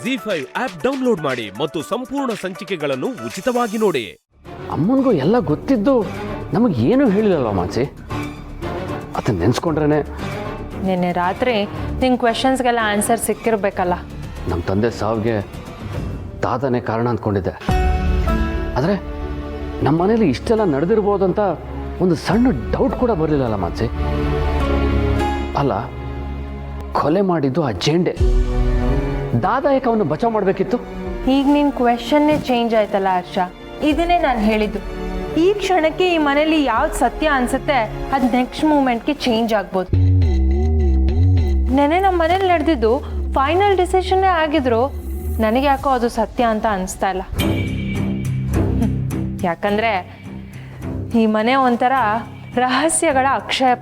ZEE5 app download ಮಾಡಿ ಮತ್ತು ಸಂಪೂರ್ಣ ಸಂಚಿಕೆಗಳನ್ನು ಉಚಿತವಾಗಿ ನೋಡಿ. ಅಮ್ಮನಿಗೂ ಎಲ್ಲ ಗೊತ್ತಿದ್ದು ನಮಗೆ ಏನು ಹೇಳಿಲ್ಲಲ್ವ ಮಾಚಿ. ಅದನ್ನ ನೆನೆಸ್ಕೊಂಡ್ರೇನೆ ನಿನ್ನೆ ರಾತ್ರಿ ನಿನ್ನ ಕ್ವೆಶನ್ಸ್ಗೆಲ್ಲ ಆನ್ಸರ್ ಸಿಕ್ಕಿರ್ಬೇಕಲ್ಲ. ನಮ್ಮ ತಂದೆ ಸಾವಿಗೆ ದಾದನೇ ಕಾರಣ ಅಂದ್ಕೊಂಡಿದ್ದೆ. ಆದರೆ ನಮ್ಮ ಮನೇಲಿ ಇಷ್ಟೆಲ್ಲ ನಡೆದಿರ್ಬೋದಂತ ಒಂದು ಸಣ್ಣ ಡೌಟ್ ಕೂಡ ಬರಲಿಲ್ಲಲ್ಲ ಮಾಚಿ. ಅಲ್ಲ, ಕೊಲೆ ಮಾಡಿದ್ದು ಆ ಜೇಂಡೆ, ದಾದಾ ಯಾಕೆ ಅವನು ಬಚಾವ್ ಮಾಡಬೇಕಿತ್ತು? ಈಗ ನಿನ್ನ ಕ್ವೆಶನ್ನೇ ಚೇಂಜ್ ಆಯ್ತಲ್ಲ ಹರ್ಷ. ಇದನ್ನೇ ನಾನು ಹೇಳಿದ್ದು. ಈ ಕ್ಷಣಕ್ಕೆ ಈ ಮನೇಲಿ ಯಾವ್ದು ಸತ್ಯ ಅನ್ಸುತ್ತೆ ಅದು ನೆಕ್ಸ್ಟ್ ಮೂಮೆಂಟ್ಗೆ ಚೇಂಜ್ ಆಗ್ಬೋದು. ನೆನೆ ನಮ್ಮ ಮನೇಲಿ ನಡೆದಿದ್ದು ಫೈನಲ್ ಡಿಸಿಷನ್ನೇ ಆಗಿದ್ರು ನನಗೆ ಯಾಕೋ ಅದು ಸತ್ಯ ಅಂತ ಅನಿಸ್ತಾ ಇಲ್ಲ. ಯಾಕಂದರೆ ಈ ಮನೆ ಒಂಥರ ರಹಸ್ಯಗಳ ಅಕ್ಷಯ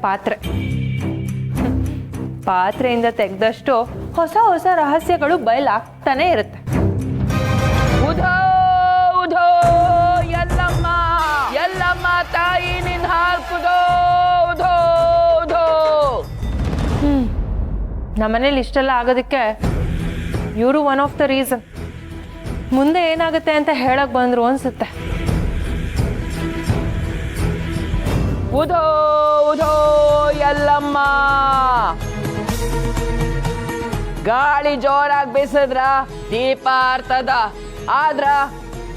ಪಾತ್ರೆಯಿಂದ ತೆಗೆದಷ್ಟು ಹೊಸ ಹೊಸ ರಹಸ್ಯಗಳು ಬಯಲಾಗ್ತಾನೆ ಇರುತ್ತೆ. ಉಧೋ ಉಧೋ ಎಲ್ಲಮ್ಮ ಎಲ್ಲಮ್ಮ ತಾಯಿ ನಿನ್ ಹಾಕುದೋ ಉಧೋ ಉಧೋ. ನಮ್ಮನೇಲಿ ಇಷ್ಟೆಲ್ಲ ಆಗೋದಕ್ಕೆ ಇವರು ಒನ್ ಆಫ್ ದ ರೀಸನ್. ಮುಂದೆ ಏನಾಗುತ್ತೆ ಅಂತ ಹೇಳಕ್ ಬಂದ್ರು ಅನ್ಸುತ್ತೆ. ಉಧೋ ಉಧೋ ಎಲ್ಲಮ್ಮ. ಗಾಳಿ ಜೋರಾಗಿ ಬೀಸಿದ್ರ ದೀಪ ಆರ್ತದ, ಆದ್ರ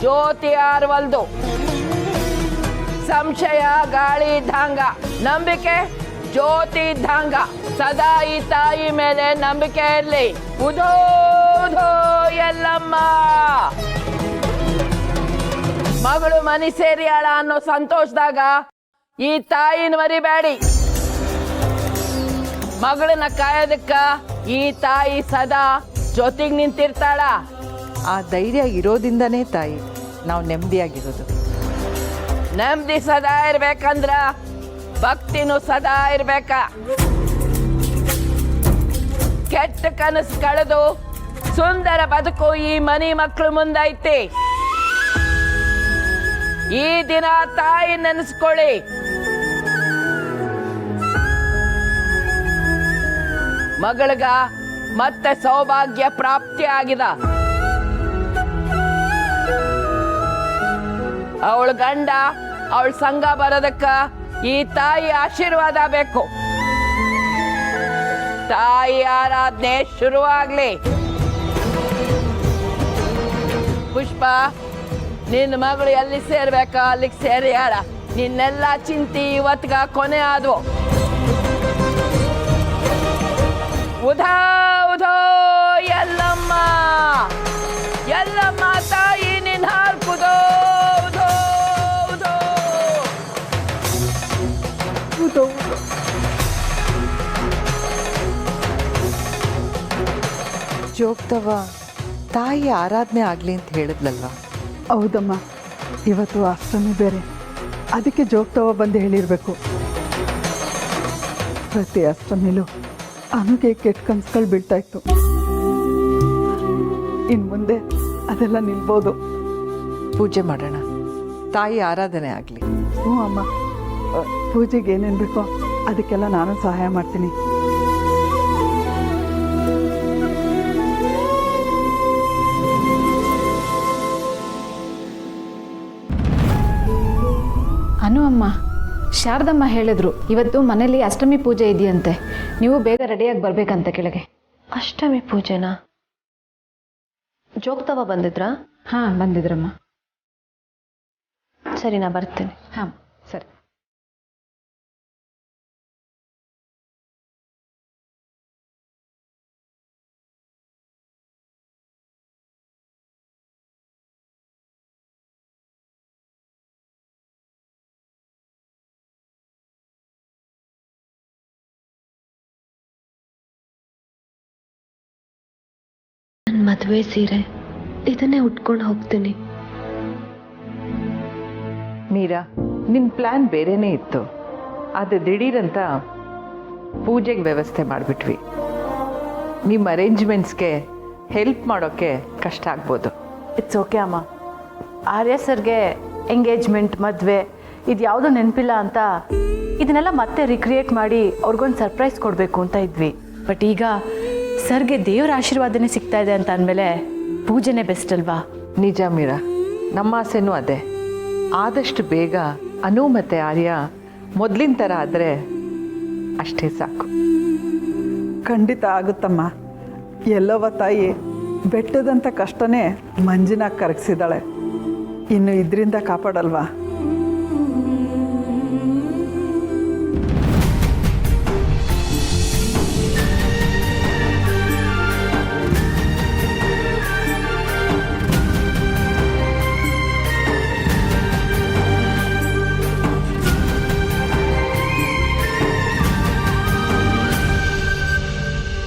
ಜ್ಯೋತಿ ಆರ್ವಲ್ದು. ಸಂಶಯ ಗಾಳಿ ಇದ್ದಂಗ, ನಂಬಿಕೆ ಜ್ಯೋತಿ ಇದ್ದಂಗ. ಸದಾ ಈ ತಾಯಿ ಮೇಲೆ ನಂಬಿಕೆ ಇರ್ಲಿ. ಉಧೋ ಉಧೋ ಎಲ್ಲಮ್ಮ. ಮಗಳು ಮನಿ ಸೇರಿಯಾಳ ಅನ್ನೋ ಸಂತೋಷದಾಗ ಈ ತಾಯಿನ ಮರಿಬೇಡಿ. ಮಗಳನ್ನ ಕಾಯೋದಕ್ಕ ಈ ತಾಯಿ ಸದಾ ಜೊತೆಗೆ ನಿಂತಿರ್ತಾಳ. ಆ ಧೈರ್ಯ ಇರೋದಿಂದನೇ ತಾಯಿ ನಾವು ನೆಮ್ಮದಿಯಾಗಿರೋದು. ನೆಮ್ಮದಿ ಸದಾ ಇರ್ಬೇಕಂದ್ರ ಭಕ್ತಿನೂ ಸದಾ ಇರ್ಬೇಕ. ಕೆಟ್ಟ ಕನಸು ಕಳೆದು ಸುಂದರ ಬದುಕು ಈ ಮನಿ ಮಕ್ಕಳು ಮುಂದೈತಿ. ಈ ದಿನ ತಾಯಿ ನೆನೆಸ್ಕೊಳ್ಳಿ. ಮಗಳಿಗ ಮತ್ತೆ ಸೌಭಾಗ್ಯ ಪ್ರಾಪ್ತಿ ಆಗಿದೆ. ಅವಳ ಗಂಡ ಅವಳ ಸಂಘ ಬರೋದಕ್ಕ ಈ ತಾಯಿ ಆಶೀರ್ವಾದ ಬೇಕು. ತಾಯಿ ಆರಾಧನೆ ಶುರುವಾಗ್ಲಿ. ಪುಷ್ಪ, ನಿನ್ನ ಮಗಳು ಎಲ್ಲಿ ಸೇರ್ಬೇಕ ಅಲ್ಲಿಗೆ ಸೇರಿಯಾಳ. ನಿನ್ನೆಲ್ಲ ಚಿಂತಿ ಇವತ್ಗ ಕೊನೆ ಆದ್ವು. ಉಧಾ ಉಧೋ ಎಲ್ಲಮ್ಮ ಎಲ್ಲಮ್ಮ ತಾಯಿ ನಿನ್ ಹಾರ್ಕುದೋ ಉಧೋ ಉಧೋ ಉಧೋ. ಜೋಗ್ತವ ತಾಯಿ ಆರಾಧನೆ ಆಗ್ಲಿ ಅಂತ ಹೇಳಿದ್ಲಲ್ವಾ? ಹೌದಮ್ಮ, ಇವತ್ತು ಅಷ್ಟಮಿ ಬೇರೆ, ಅದಕ್ಕೆ ಜೋಗ್ತವ ಬಂದು ಹೇಳಿರಬೇಕು. ಪ್ರತಿ ಅಷ್ಟಮಿಲೂ ಅನುಗೆ ಕೆಟ್ಟ ಕನ್ಸುಗಳು ಬೀಳ್ತಾ ಇತ್ತು. ಇನ್ನು ಮುಂದೆ ಅದೆಲ್ಲ ನಿಲ್ಬೋದು. ಪೂಜೆ ಮಾಡೋಣ, ತಾಯಿ ಆರಾಧನೆ ಆಗಲಿ. ಹ್ಞೂ ಅಮ್ಮ, ಪೂಜೆಗೆ ಏನೇನು ಬೇಕೋ ಅದಕ್ಕೆಲ್ಲ ನಾನು ಸಹಾಯ ಮಾಡ್ತೀನಿ. ಅನು ಅಮ್ಮ, ಶಾರದಮ್ಮ ಹೇಳಿದ್ರು ಇವತ್ತು ಮನೇಲಿ ಅಷ್ಟಮಿ ಪೂಜೆ ಇದೆಯಂತೆ, ನೀವು ಬೇಗ ರೆಡಿಯಾಗಿ ಬರ್ಬೇಕಂತ ಕೆಳಗೆ. ಅಷ್ಟಮಿ ಪೂಜೆನಾ? ಜೋಗ್ತವ ಬಂದಿದ್ರಾ? ಹಾಂ, ಬಂದಿದ್ರಮ್ಮ. ಸರಿ, ನಾ ಬರ್ತೇನೆ. ಹಾಂ, ಸರಿ. ಮದುವೆ ಸೀರೆ ಇದನ್ನೇ ಉಟ್ಕೊಂಡು ಹೋಗ್ತೀನಿ. ಮೀರಾ, ನಿನ್ನ ಪ್ಲ್ಯಾನ್ ಬೇರೆನೇ ಇತ್ತು. ಅದು ದಿಢೀರಂತ ಪೂಜೆಗೆ ವ್ಯವಸ್ಥೆ ಮಾಡಿಬಿಟ್ವಿ. ನಿಮ್ಮ ಅರೇಂಜ್ಮೆಂಟ್ಸ್ಗೆ ಹೆಲ್ಪ್ ಮಾಡೋಕ್ಕೆ ಕಷ್ಟ ಆಗ್ಬೋದು. ಇಟ್ಸ್ ಓಕೆ ಅಮ್ಮ. ಆರ್ಯ ಸರ್ಗೆ ಎಂಗೇಜ್ಮೆಂಟ್, ಮದುವೆ ಇದು ಯಾವುದೂ ನೆನಪಿಲ್ಲ ಅಂತ ಇದನ್ನೆಲ್ಲ ಮತ್ತೆ ರಿಕ್ರಿಯೇಟ್ ಮಾಡಿ ಅವ್ರಿಗೊಂದು ಸರ್ಪ್ರೈಸ್ ಕೊಡಬೇಕು ಅಂತ ಇದ್ವಿ. ಬಟ್ ಈಗ ಸರ್ಗೆ ದೇವರ ಆಶೀರ್ವಾದನೇ ಸಿಗ್ತಾ ಇದೆ ಅಂತ ಅಂದಮೇಲೆ ಪೂಜೆನೇ ಬೆಸ್ಟ್ ಅಲ್ವಾ? ನಿಜ ಮೀರಾ, ನಮ್ಮ ಆಸೆನೂ ಅದೇ. ಆದಷ್ಟು ಬೇಗ ಅನು ಮತ್ತು ಆರ್ಯ ಮೊದಲಿನ ಥರ ಆದರೆ ಅಷ್ಟೇ ಸಾಕು. ಖಂಡಿತ ಆಗುತ್ತಮ್ಮ. ಎಲ್ಲವ ತಾಯಿ ಬೆಟ್ಟದಂಥ ಕಷ್ಟನೇ ಮಂಜಿನಾಗ ಕರಗಿಸಿದಾಳೆ. ಇನ್ನು ಇದರಿಂದ ಕಾಪಾಡಲ್ವಾ?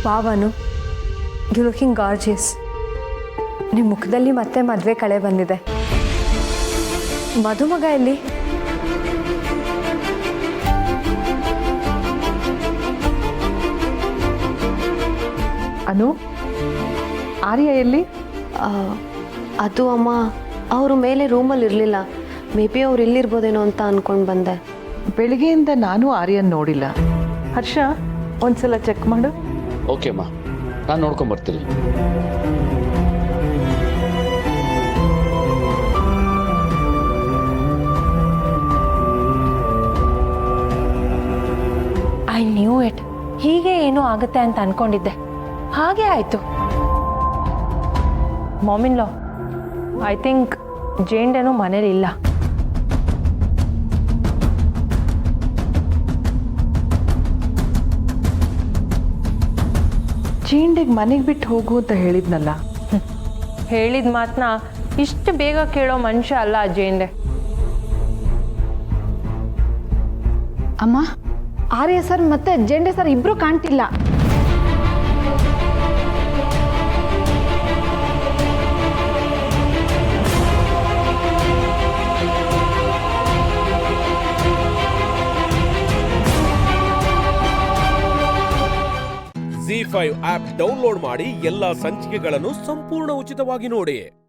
ವಾವನು, ಯು ಲುಕಿಂಗ್ ಗಾರ್ಜಿಯಸ್. ನಿಮ್ಮ ಮುಖದಲ್ಲಿ ಮತ್ತೆ ಮದುವೆ ಕಳೆ ಬಂದಿದೆ. ಮದುಮಗ ಎಲ್ಲಿ? ಅನು, ಆರ್ಯ ಎಲ್ಲಿ? ಅದು ಅಮ್ಮ, ಅವರು ಮೇಲೆ ರೂಮಲ್ಲಿ ಇರಲಿಲ್ಲ. ಮೇ ಬಿ ಅವ್ರು ಇಲ್ಲಿರ್ಬೋದೇನೋ ಅಂತ ಅಂದ್ಕೊಂಡು ಬಂದೆ. ಬೆಳಿಗ್ಗೆಯಿಂದ ನಾನು ಆರ್ಯನ್ ನೋಡಿಲ್ಲ. ಹರ್ಷ, ಒಂದ್ಸಲ ಚೆಕ್ ಮಾಡು. ಓಕೆ ಅಮ್ಮ, ನಾನು ನೋಡ್ಕೊಂಬರ್ತೀನಿ. I knew it. ಹೀಗೆ ಏನೋ ಆಗುತ್ತೆ ಅಂತ ಅನ್ಕೊಂಡಿದ್ದೆ, ಹಾಗೆ ಆಯಿತು. ಮಾಮಿನ್ ಲಾ, ಐ ಥಿಂಕ್ ಜೇಂಡೇನು ಮನೇಲಿ ಇಲ್ಲ. ಚೀಂಡಿಗೆ ಮನೆಗೆ ಬಿಟ್ಟು ಹೋಗು ಅಂತ ಹೇಳಿದ್ನಲ್ಲ. ಹೇಳಿದ ಮಾತನ್ನ ಇಷ್ಟು ಬೇಗ ಕೇಳೋ ಮನುಷ್ಯ ಅಲ್ಲ ಜೇಂಡೆ. ಅಮ್ಮ, ಆರ್ಯ ಸರ್ ಮತ್ತೆ ಜೆಂಡೆ ಸರ್ ಇಬ್ಬರು ಕಾಣ್ತಿಲ್ಲ. ZEE5 ಆಪ್ ಡೌನ್ಲೋಡ್ ಮಾಡಿ ಎಲ್ಲಾ ಸಂಚಿಕೆಗಳನ್ನು ಸಂಪೂರ್ಣ ಉಚಿತವಾಗಿ ನೋಡಿ.